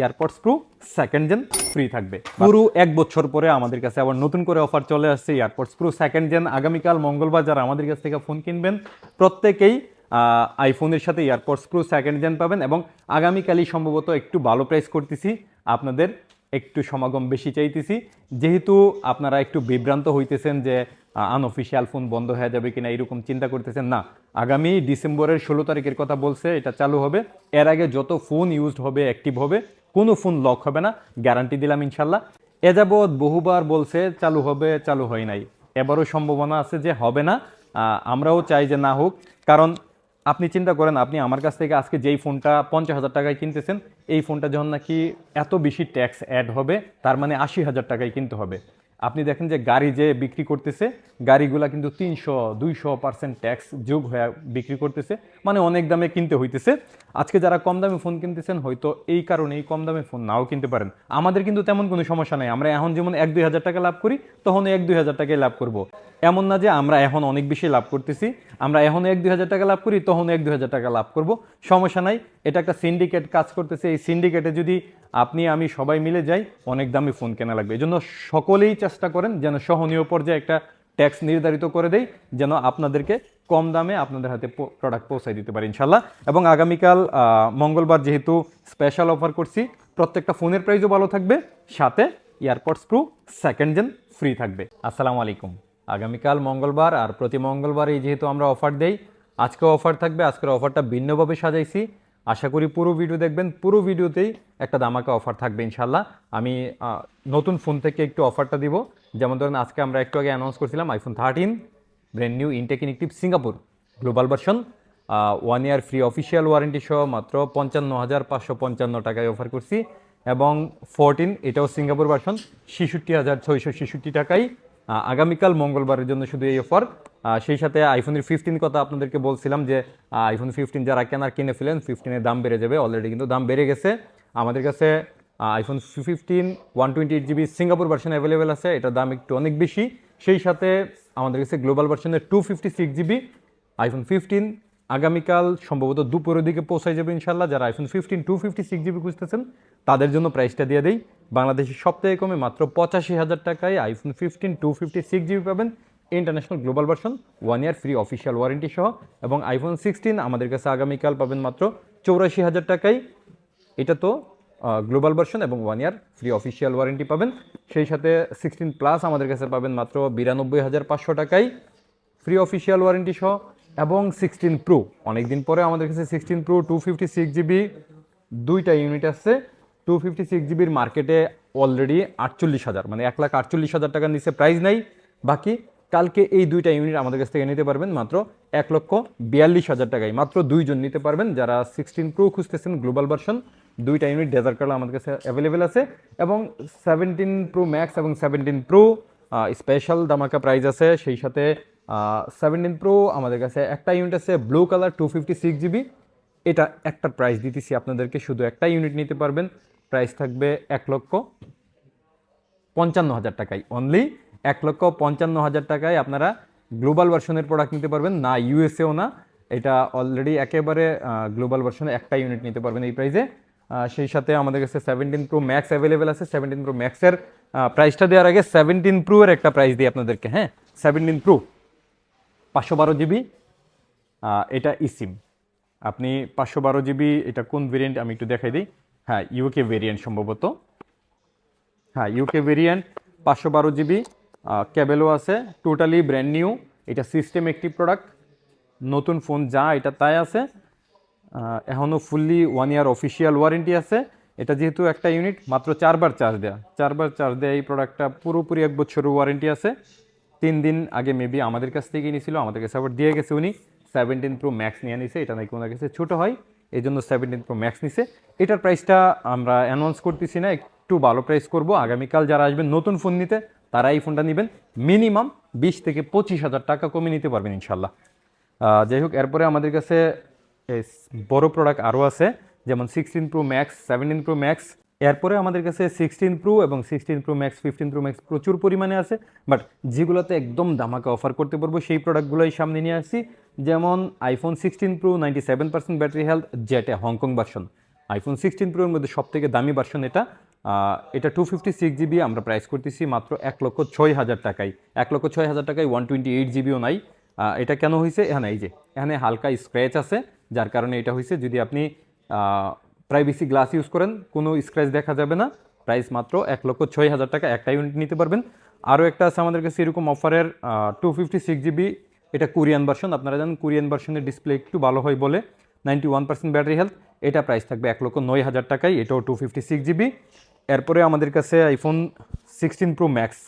AirPods Pro second gen free থাকবে পুরো 1 বছর পরে আমাদের কাছে আবার নতুন করে অফার চলে আসছে এয়ারপডস প্রো সেকেন্ড জেন। আগামীকাল মঙ্গলবার যারা আমাদের কাছ থেকে ফোন কিনবেন প্রত্যেকেই আইফোনের সাথে এয়ারপডস প্রো সেকেন্ড জেন পাবেন এবং আগামীকালই সম্ভবত একটু ভালো প্রাইস করতেছি, আপনাদের একটু সমাগম বেশি চাইতেছি। যেহেতু আপনারা একটু বিভ্রান্ত হইতেছেন যে আনঅফিসিয়াল ফোন বন্ধ হয়ে যাবে কিনা এরকম চিন্তা করতেছেন, না, আগামী ডিসেম্বরের 16 তারিখের কথা বলছে, এটা চালু হবে। এর আগে যত ফোন ইউজড হবে, অ্যাক্টিভ হবে, কোনো ফোন লক হবে না, গ্যারান্টি দিলাম ইনশাল্লাহ। এ যাবৎ বহুবার বলছে চালু হবে, চালু হয় নাই, এবারও সম্ভাবনা আছে যে হবে না। আমরাও চাই যে না হোক, কারণ আপনি চিন্তা করেন, আপনি আমার কাছ থেকে আজকে যেই ফোনটা 50,000 টাকায় কিনতেছেন, এই ফোনটা যখন নাকি এত বেশি ট্যাক্স অ্যাড হবে, তার মানে 80,000 টাকায় কিনতে হবে। আপনি দেখেন যে গাড়ি যে বিক্রি করতেছে, গাড়িগুলা কিন্তু 300-200% ট্যাক্স যোগ হয়ে বিক্রি করতেছে, মানে অনেক দামে কিনতে হইতেছে। আজকে যারা কম দামে ফোন কিনতেছেন হয়তো এই কারণে এই কম দামে ফোন নাও কিনতে পারেন। আমাদের কিন্তু তেমন কোনো সমস্যা নাই, আমরা এখন যেমন 1-2 হাজার টাকা লাভ করি, তখন 1-2 হাজার টাকায় লাভ করব। এমন না যে আমরা এখন অনেক বেশি লাভ করতেছি, আমরা এখন 1-2 হাজার টাকা লাভ করি, তখন 1-2 হাজার টাকা লাভ করব, সমস্যা নাই। এটা একটা সিন্ডিকেট কাজ করতেছে, এই সিন্ডিকেটে যদি আপনি আমি সবাই মিলে যাই, অনেক দামি ফোন কেনা লাগবে। এই জন্য সকলেই চেষ্টা করেন যেন সহনীয় পর্যায়ে একটা ট্যাক্স নির্ধারিত করে দেয়, যেন আপনাদেরকে কম দামে আপনাদের হাতে প্রোডাক্ট পৌঁছায় দিতে পারি ইনশাল্লাহ। এবং আগামীকাল মঙ্গলবার যেহেতু স্পেশাল অফার করছি, প্রত্যেকটা ফোনের প্রাইসও ভালো থাকবে, সাথে AirPods Pro second gen free থাকবে। আসসালামু আলাইকুম। আগামীকাল মঙ্গলবার আর প্রতি মঙ্গলবারই যেহেতু আমরা অফার দেই, আজকেও অফার থাকবে। আজকের অফারটা ভিন্নভাবে সাজাইছি, আশা করি পুরো ভিডিও দেখবেন। পুরো ভিডিওতেই একটা দামাকা অফার থাকবে ইনশাল্লাহ। আমি নতুন ফোন থেকে একটু অফারটা দিব, যেমন ধরেন আজকে আমরা একটু আগে অ্যানাউন্স করছিলাম iPhone 13 brand new intact inactive Singapore global version, 1 year free official warranty সহ মাত্র 55,555 টাকায় অফার করছি। এবং 14 এটাও সিঙ্গাপুর ভার্সন 66,666 টাকায় আগামীকাল মঙ্গলবারের জন্য শুধু এই অফার। সেই সাথে আইফোনের 15 কথা আপনাদেরকে বলছিলাম যে আইফোন 15 যারা কেনার কিনে ফেলেন, 15-এর দাম বেড়ে যাবে, অলরেডি কিন্তু দাম বেড়ে গেছে। আমাদের কাছে iPhone 15 128GB Singapore version available আছে, এটার দাম একটু অনেক বেশি। সেই সাথে আমাদের কাছে গ্লোবাল ভার্সনের 256GB আইফোন 15 আগামীকাল সম্ভবত দুপুরের দিকে পৌঁছায় যাবে ইনশাল্লাহ। যারা আইফোন 15 256GB খুঁজতেছেন তাদের জন্য প্রাইসটা দিয়ে দেই, বাংলাদেশের সবথেকে কমে মাত্র 85,000 টাকায় আইফোন 15 256GB পাবেন, international global version 1 year free official warranty সহ। এবং আইফোন 16 আমাদের কাছে আগামীকাল পাবেন মাত্র 84,000 টাকায়, এটা তো গ্লোবাল ভার্সন এবং 1 ইয়ার ফ্রি অফিসিয়াল ওয়ারেন্টি পাবেন। সেই সাথে 16 প্লাস আমাদের কাছে পাবেন মাত্র 92,500 টাকায় ফ্রি অফিসিয়াল ওয়ারেন্টি সহ। এবং 16 প্রো অনেকদিন পরে আমাদের কাছে 16 প্রো 256GB দুইটা ইউনিট আছে। 256GBর মার্কেটে অলরেডি 48,000, মানে 1,48,000 টাকার নিচে প্রাইস নাই। বাকি কালকে এই দুইটা ইউনিট আমাদের কাছ থেকে নিতে পারবেন মাত্র 1,42,000 টাকায়, মাত্র 2 জন নিতে পারবেন যারা 16 প্রো খুঁজতেছেন গ্লোবাল ভার্সন। দুইটা ইউনিট ডেজার্ট কালার আমাদের কাছে অ্যাভেলেবেল আছে। এবং 17 প্রো ম্যাক্স এবং 17 প্রো স্পেশাল দামাকা প্রাইস আছে। সেই সাথে 17 প্রো আমাদের কাছে একটা ইউনিট আছে ব্লু কালার 256GB, এটা একটা প্রাইস দিতেছি আপনাদেরকে, শুধু একটা ইউনিট নিতে পারবেন, প্রাইস থাকবে 1,55,000 টাকায়, অনলি 1,55,000 টাকায় আপনারা গ্লোবাল ভার্সনের প্রোডাক্ট নিতে পারবেন, না ইউএসএও না, এটা অলরেডি একেবারে গ্লোবাল ভার্সনে একটা ইউনিট নিতে পারবেন এই প্রাইসে। সেই সাথে আমাদের কাছে 17 প্রো ম্যাক্স অ্যাভেলেবেল আছে। 17 প্রো ম্যাক্সের প্রাইসটা দেওয়ার আগে 17 প্রো এর একটা প্রাইস দিই আপনাদেরকে। হ্যাঁ, 17 প্রো 512GB, এটা ইসিম। আপনি 512GB, এটা কোন ভেরিয়েন্ট আমি একটু দেখাই দিই। হ্যাঁ, ইউকে ভেরিয়েন্ট সম্ভবত, হ্যাঁ ইউকে ভেরিয়েন্ট 512GB, কেবেলও আছে, টোটালি ব্র্যান্ড নিউ। এটা সিস্টেম একটি প্রোডাক্ট, নতুন ফোন যা এটা তাই আছে। এখনও ফুললি 1 ইয়ার অফিসিয়াল ওয়ারেন্টি আছে। এটা যেহেতু একটা ইউনিট, মাত্র 4বার চার্জ দেয়া এই প্রোডাক্টটা পুরোপুরি 1 বছরের ওয়ারেন্টি আছে। 3 দিন আগে মেবি আমাদের কাছ থেকে নিয়েছিল, আমাদের কাছে আবার দিয়ে গেছে উনি। 17 প্রো ম্যাক্স নিয়ে নিছে, এটা নাকি ওনার কাছে ছোটো হয়, এই জন্য 17 প্রো ম্যাক্স নিছে। এটার প্রাইসটা আমরা অ্যানাউন্স করতেছি না, একটু ভালো প্রাইস করব। আগামীকাল যারা আসবেন নতুন ফোন নিতে, তারা এই ফোনটা নেবেন, মিনিমাম 20,000-25,000 টাকা কমে নিতে পারবেন ইনশাল্লাহ। যাই হোক, এরপরে আমাদের কাছে বড় প্রোডাক্ট আরও আছে, যেমন 16 প্রো ম্যাক্স, 17 প্রো ম্যাক্স। এরপরে আমাদের কাছে 16 প্রো এবং 16 প্রো ম্যাক্স, 15 প্রো ম্যাক্স প্রচুর পরিমাণে আছে, বাট যেগুলোতে একদম ধামাকা অফার করতে পারবো সেই প্রোডাক্টগুলোই সামনে নিয়ে আসছি। যেমন আইফোন 16 প্রো 97% ব্যাটারি হেলথ, যেটা হংকং ভার্সন, আইফোন 16 প্রোর মধ্যে সব থেকে দামি ভার্সন এটা। এটা 256 জিবি আমরা প্রাইস করতেছি মাত্র 1,06,000 টাকায়। 1,06,000 টাকায় 128 জিবিও নাই। এটা কেন হয়েছে, এখানে এই যে এখানে হালকা স্ক্র্যাচ আছে, যার কারণে এটা হয়েছে। যদি আপনি প্রাইভেসি গ্লাস ইউজ করেন কোনো স্ক্র্যাচ দেখা যাবে না। প্রাইস মাত্র 1,06,000 টাকা, একটা ইউনিট নিতে পারবেন। আরও একটা আছে আমাদের কাছে এরকম অফারের 256 জিবি, এটা কোরিয়ান ভার্সন। আপনারা জানেন কোরিয়ান ভার্সনের ডিসপ্লে একটু ভালো হয় বলে, 91% ব্যাটারি হেলথ। এটা প্রাইস থাকবে 1,09,000 টাকায়, এটাও 256 জিবি। এরপরে আমাদের কাছে iPhone 16 pro max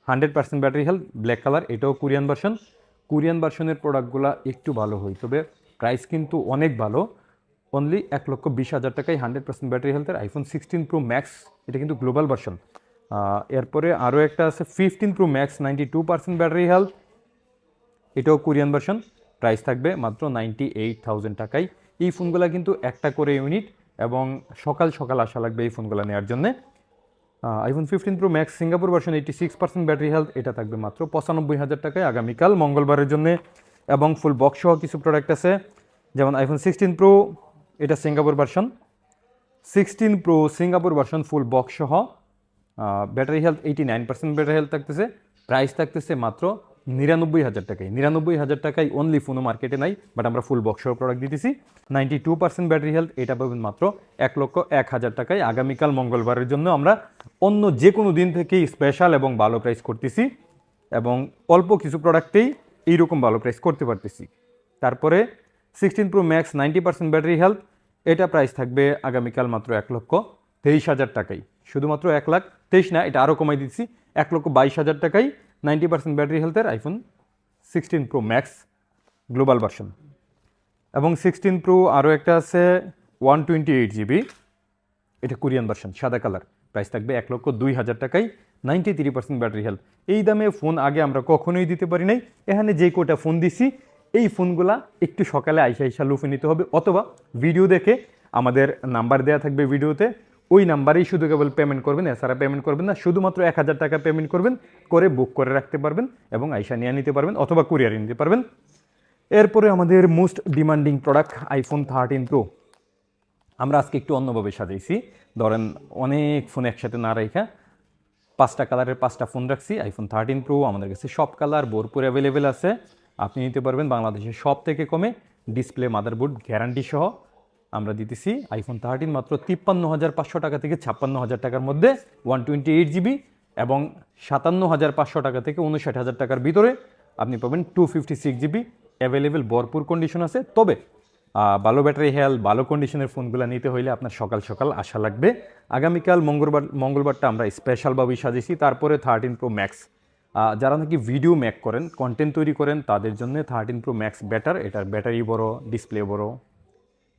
100% battery health, black colour, এটাও কোরিয়ান ভার্সন। কোরিয়ান ভার্সনের প্রোডাক্টগুলো একটু ভালো হয়, তবে প্রাইস কিন্তু অনেক ভালো। অনলি 1,20,000 টাকায় 100% ব্যাটারি হেলথের আইফোন 16 প্রো ম্যাক্স, এটা কিন্তু গ্লোবাল ভার্সন। এরপরে আরও একটা আছে 15 প্রো ম্যাক্স 92% ব্যাটারি হেলথ, এটাও কোরিয়ান ভার্সন। প্রাইস থাকবে মাত্র 98,000 টাকায়। এই ফোনগুলো কিন্তু একটা করে ইউনিট, এবং সকাল সকাল আসা লাগবে এই ফোনগুলো নেওয়ার জন্যে। IPhone 15 pro max Singapore version 86% battery health, এটা থাকবে মাত্র 95,000 টাকায় আগামীকাল মঙ্গলবারের জন্য। এবং ফুল বক্স সহ কিছু প্রোডাক্ট আছে, যেমন আইফোন 16 প্রো, এটা Singapore version 16 pro Singapore version full box সহ, ব্যাটারি হেলথ 89% ব্যাটারি হেলথ থাকতেছে। প্রাইস থাকতেছে মাত্র 99,000 টাকায়। 99,000 টাকায় অনলি ফোনও মার্কেটে নাই, বাট আমরা ফুল বক্স সহ প্রোডাক্ট দিতেছি। 92% ব্যাটারি হেলথ, এটা পাবেন মাত্র 1,01,000 টাকায় আগামীকাল মঙ্গলবারের জন্য। আমরা অন্য যে কোনো দিন থেকেই স্পেশাল এবং ভালো প্রাইস করতেছি, এবং অল্প কিছু প্রোডাক্টেই এইরকম ভালো প্রাইস করতে পারতেছি। তারপরে 16 প্রো ম্যাক্স 90% ব্যাটারি হেলথ, এটা প্রাইস থাকবে আগামীকাল মাত্র 1,23,000 টাকায়। শুধুমাত্র 1,23,000 না, এটা আরও কমাই দিচ্ছি, 1,22,000 টাকায় 90% ব্যাটারি হেলথের iPhone 16 pro max global version. এবং 16 প্রো আরও একটা আছে 128 জিবি, এটা কোরিয়ান ভার্সন সাদা কালার, প্রাইস থাকবে 1,02,000 টাকায় 93% ব্যাটারি হেলথ। এই দামে ফোন আগে আমরা কখনোই দিতে পারি নাই। এখানে যে কোটা ফোন দিছি, এই ফোনগুলা একটু সকালে আইসা লুফে নিতে হবে, অথবা ভিডিও দেখে আমাদের নাম্বার দেওয়া থাকবে ভিডিওতে, ওই নাম্বারেই শুধু কেবল পেমেন্ট করবেন, এছাড়া পেমেন্ট করবেন না। শুধুমাত্র 1,000 টাকা পেমেন্ট করবেন, করে বুক করে রাখতে পারবেন এবং আইসা নিয়ে নিতে পারবেন, অথবা কুরিয়ারে নিতে পারবেন। এরপরে আমাদের most demanding product iPhone 13 pro. আমরা আজকে একটু অন্যভাবে সাজাইছি, ধরেন অনেক ফোন একসাথে না রাখা 5টা কালারের 5টা ফোন রাখছি। আইফোন 13 প্রো আমাদের কাছে সব কালার ভরপুর অ্যাভেলেবেল আছে, আপনি নিতে পারবেন বাংলাদেশের সব থেকে কমে, ডিসপ্লে মাদারবোর্ড গ্যারান্টি সহ আমরা দিতেছি। আইফোন 13 মাত্র 53,500 টাকা থেকে 56,000 টাকার মধ্যে 128 জিবি, এবং 57,500 টাকা থেকে 59,000 টাকার ভিতরে আপনি পাবেন 256 জিবি অ্যাভেলেবেল, ভরপুর কন্ডিশন আছে। তবে ভালো ব্যাটারি হেলথ, ভালো কন্ডিশনের ফোনগুলো নিতে হইলে আপনার সকাল সকাল আসা লাগবে। আগামীকাল মঙ্গলবারটা আমরা স্পেশালভাবেই সাজিয়েছি। তারপরে 13 প্রো ম্যাক্স, যারা নাকি ভিডিও মেক করেন, কন্টেন্ট তৈরি করেন, তাদের জন্য 13 প্রো ম্যাক্স বেটার। এটার ব্যাটারি বড়, ডিসপ্লে বড়,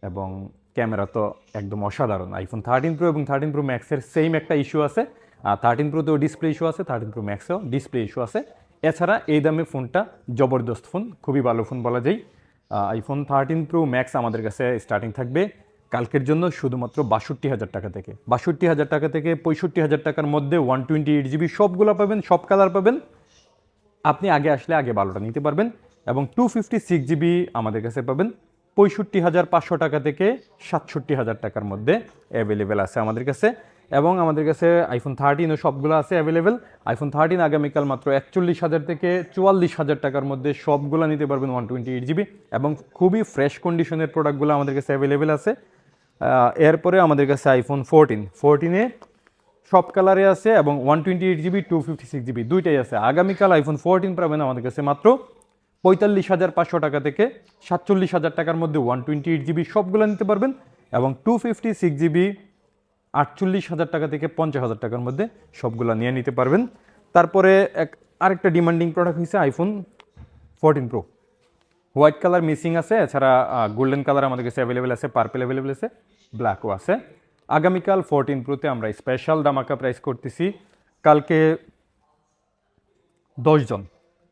এবং ক্যামেরা তো একদম অসাধারণ। আইফোন 13 প্রো এবং 13 প্রো ম্যাক্সের সেম একটা ইস্যু আছে, 13 প্রোতেও ডিসপ্লে ইস্যু আছে, 13 প্রো ম্যাক্সেও ডিসপ্লে ইস্যু আছে। এছাড়া এই দামে ফোনটা জবরদস্ত ফোন, খুবই ভালো ফোন বলা যায়। আইফোন 13 প্রো ম্যাক্স আমাদের কাছে স্টার্টিং থাকবে কালকের জন্য শুধুমাত্র 62,000 টাকা থেকে। 62,000 টাকা থেকে 65,000 টাকার মধ্যে 128 জিবি সবগুলো পাবেন, সব কালার পাবেন। আপনি আগে আসলে আগে ভালোটা নিতে পারবেন। এবং 256 জিবি আমাদের কাছে পাবেন 65,500 টাকা থেকে 67,000 টাকার মধ্যে অ্যাভেলেবেল আছে আমাদের কাছে। এবং আমাদের কাছে আইফোন 13ও সবগুলো আছে অ্যাভেলেবেল। আইফোন 13 আগামীকাল মাত্র 41,000 থেকে 44,000 টাকার মধ্যে সবগুলো নিতে পারবেন 128 জিবি, এবং খুবই ফ্রেশ কন্ডিশনের প্রোডাক্টগুলো আমাদের কাছে অ্যাভেলেবেল আছে। এরপরে আমাদের কাছে আইফোন 14 সব কালারে আছে, এবং 128 জিবি 256 জিবি দুইটাই আছে। আগামীকাল আইফোন 14 পাবেন আমাদের কাছে মাত্র 45,500 টাকা থেকে 47,000 টাকার মধ্যে 128 জিবি সবগুলো নিতে পারবেন। এবং 256 জিবি 48,000 টাকা থেকে 50,000 টাকার মধ্যে সবগুলো নিয়ে নিতে পারবেন। তারপরে আরেকটা ডিমান্ডিং প্রোডাক্ট হচ্ছে iPhone 14 pro. White colour missing আছে, এছাড়া গোল্ডেন কালার আমাদের কাছে অ্যাভেলেবেল আছে, পার্পেল অ্যাভেলেবেল আছে, ব্ল্যাকও আছে। আগামীকাল 14 প্রোতে আমরা স্পেশাল দামাকা প্রাইস করতেছি। কালকে 10 জন,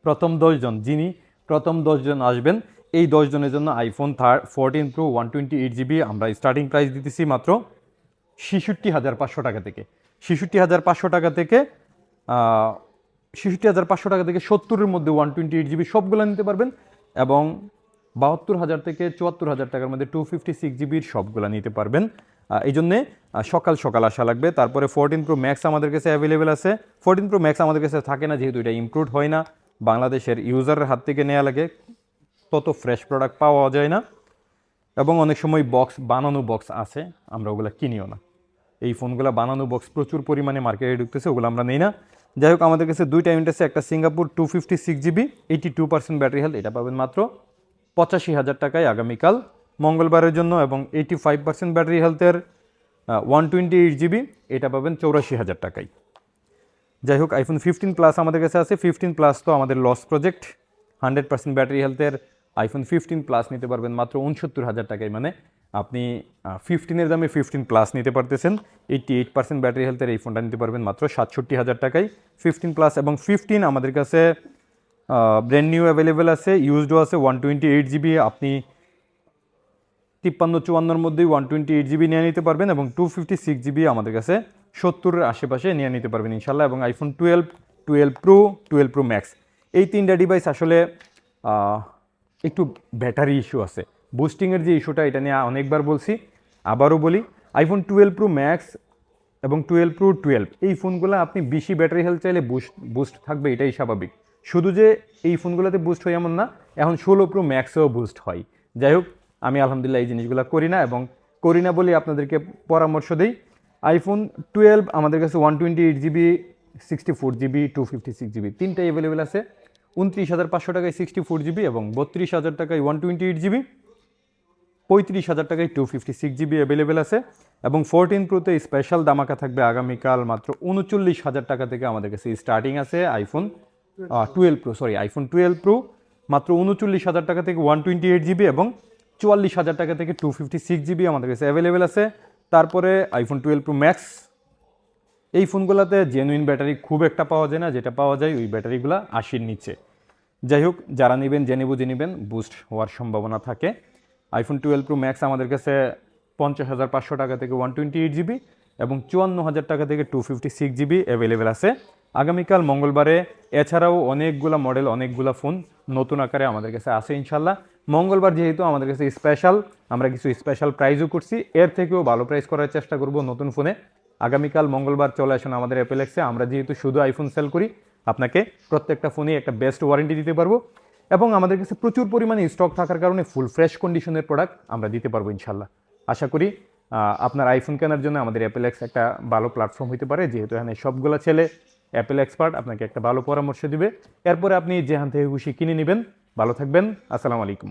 প্রথম 10 জন, যিনি প্রথম 10 জন আসবেন, এই 10 জনের জন্য আইফোন 14 প্রো 128 জিবি আমরা স্টার্টিং প্রাইস দিতেছি মাত্র 66,500 টাকা থেকে। 66,500 টাকা থেকে 66,500 টাকা থেকে 70-এর মধ্যে 128 জিবি সবগুলো নিতে পারবেন। এবং 72,000 থেকে 74,000 টাকার মধ্যে 256 জিবির সবগুলো নিতে পারবেন। এই জন্যে সকাল সকাল আসা লাগবে। তারপরে 14 Pro Max আমাদের কাছে অ্যাভেলেবেল আছে। 14 Pro Max আমাদের কাছে থাকে না, যেহেতু এটা ইম্প্রুভ হয় না, বাংলাদেশের ইউজারের হাত থেকে নেওয়া লাগে, তত ফ্রেশ প্রোডাক্ট পাওয়া যায় না, এবং অনেক সময় বক্স বানানো বক্স আছে, আমরা ওগুলো কিনিও না। এই ফোনগুলো বানানো বক্স প্রচুর পরিমাণে মার্কেটে ঢুকতেছে, ওগুলো আমরা নেই না। যাই হোক, আমাদের কাছে দুইটা ইউনিট আছে, একটা সিঙ্গাপুর 256GB 82% ব্যাটারি হেলথ, এটা পাবেন মাত্র 85,000 টাকায় আগামীকাল মঙ্গলবারের জন্য, এবং 85% ব্যাটারি হেলথের 128GB, এটা পাবেন 84,000 টাকায়। যাই হোক, iPhone 15 প্লাস আমাদের কাছে আছে। 15 প্লাস তো আমাদের লস প্রজেক্ট, 100% ব্যাটারি হেলথের iPhone 15 প্লাস নিতে পারবেন মাত্র 69,000 টাকায়। মানে আপনি 15-এর দামে 15 প্লাস নিতে পারতেছেন। 88% ব্যাটারি হেলথের এই ফোনটা নিতে পারবেন মাত্র 67,000 টাকায় 15 প্লাস। এবং 15 আমাদের কাছে ব্র্যান্ড নিউ অ্যাভেলেবেল আছে, ইউজডও আছে। 128GB আপনি 53-54-র মধ্যেই 128GB নিয়ে নিতে পারবেন, এবং 256GB আমাদের কাছে 70-এর আশেপাশে নিয়ে নিতে পারবেন ইনশাল্লাহ। এবং iPhone 12, 12 Pro, 12 Pro Max, এই তিনটা ডিভাইস আসলে একটু ব্যাটারি ইস্যু আছে, বুস্টিংয়ের যে ইস্যুটা, এটা নিয়ে অনেকবার বলছি, আবারও বলি। iPhone 12 Pro Max এবং 12 Pro 12 এই ফোনগুলো আপনি বেশি ব্যাটারি হেলথ চাইলে বুস্ট থাকবে, এটাই স্বাভাবিক। শুধু যে এই ফোনগুলোতে বুস্ট হয় এমন না, এখন 16 Pro Maxেও বুস্ট হয়। যাই হোক, আমি আলহামদুলিল্লাহ এই জিনিসগুলো করি না, এবং করি না বলে আপনাদেরকে পরামর্শ দিই। iPhone 12 আমাদের কাছে 128GB, 64GB, 256GB তিনটাই অ্যাভেলেবেল আছে। 29,500 টাকায় 64GB, এবং 32,000 টাকায় 128GB, 35,000 টাকায় 256GB অ্যাভেলেবেল আছে। এবং 14 Proতে স্পেশাল দামাকা থাকবে আগামীকাল, মাত্র 39,000 টাকা থেকে আমাদের কাছে স্টার্টিং আছে iPhone 12 Pro মাত্র 39,000 টাকা থেকে 128GB, এবং 44,000 টাকা থেকে 256GB আমাদের কাছে অ্যাভেলেবেল আছে। তারপরে iPhone 12 Pro Max, এই ফোনগুলোতে জেনুইন ব্যাটারি খুব একটা পাওয়া যায় না, যেটা পাওয়া যায় ওই ব্যাটারিগুলো 80-র নিচে। যাই হোক, যারা নেবেন জেনে বুঝে নেবেন, বুস্ট হওয়ার সম্ভাবনা থাকে। iPhone 12 Pro Max আমাদের কাছে 50,500 টাকা থেকে 128GB, এবং 54,000 টাকা থেকে 256GB অ্যাভেলেবেল আছে আগামীকাল মঙ্গলবারে। এছাড়াও অনেকগুলো মডেল, অনেকগুলো ফোন নতুন আকারে আমাদের কাছে আছে ইনশাল্লাহ। মঙ্গলবার যেহেতু আমাদের কাছে স্পেশাল, আমরা কিছু স্পেশাল প্রাইজও করছি, এর থেকেও ভালো প্রাইস করার চেষ্টা করব নতুন ফোনে। আগামীকাল মঙ্গলবার চলে আসুন আমাদের অ্যাপেলেক্সে। আমরা যেহেতু শুধু আইফোন সেল করি, আপনাকে প্রত্যেকটা ফোনে একটা বেস্ট ওয়ারেন্টি দিতে পারবো, এবং আমাদের কাছে প্রচুর পরিমাণে স্টক থাকার কারণে ফুল ফ্রেশ কন্ডিশনের প্রোডাক্ট আমরা দিতে পারবো ইনশাল্লাহ। আশা করি আপনার আইফোন কেনার জন্য আমাদের অ্যাপেলেক্স একটা ভালো প্ল্যাটফর্ম হতে পারে, যেহেতু এখানে সবগুলো ছেলে অ্যাপেল এক্সপার্ট আপনাকে একটা ভালো পরামর্শ দিবে। এরপরে আপনি যেখান থেকে খুশি কিনে নেবেন। ভালো থাকবেন, আসসালামু আলাইকুম।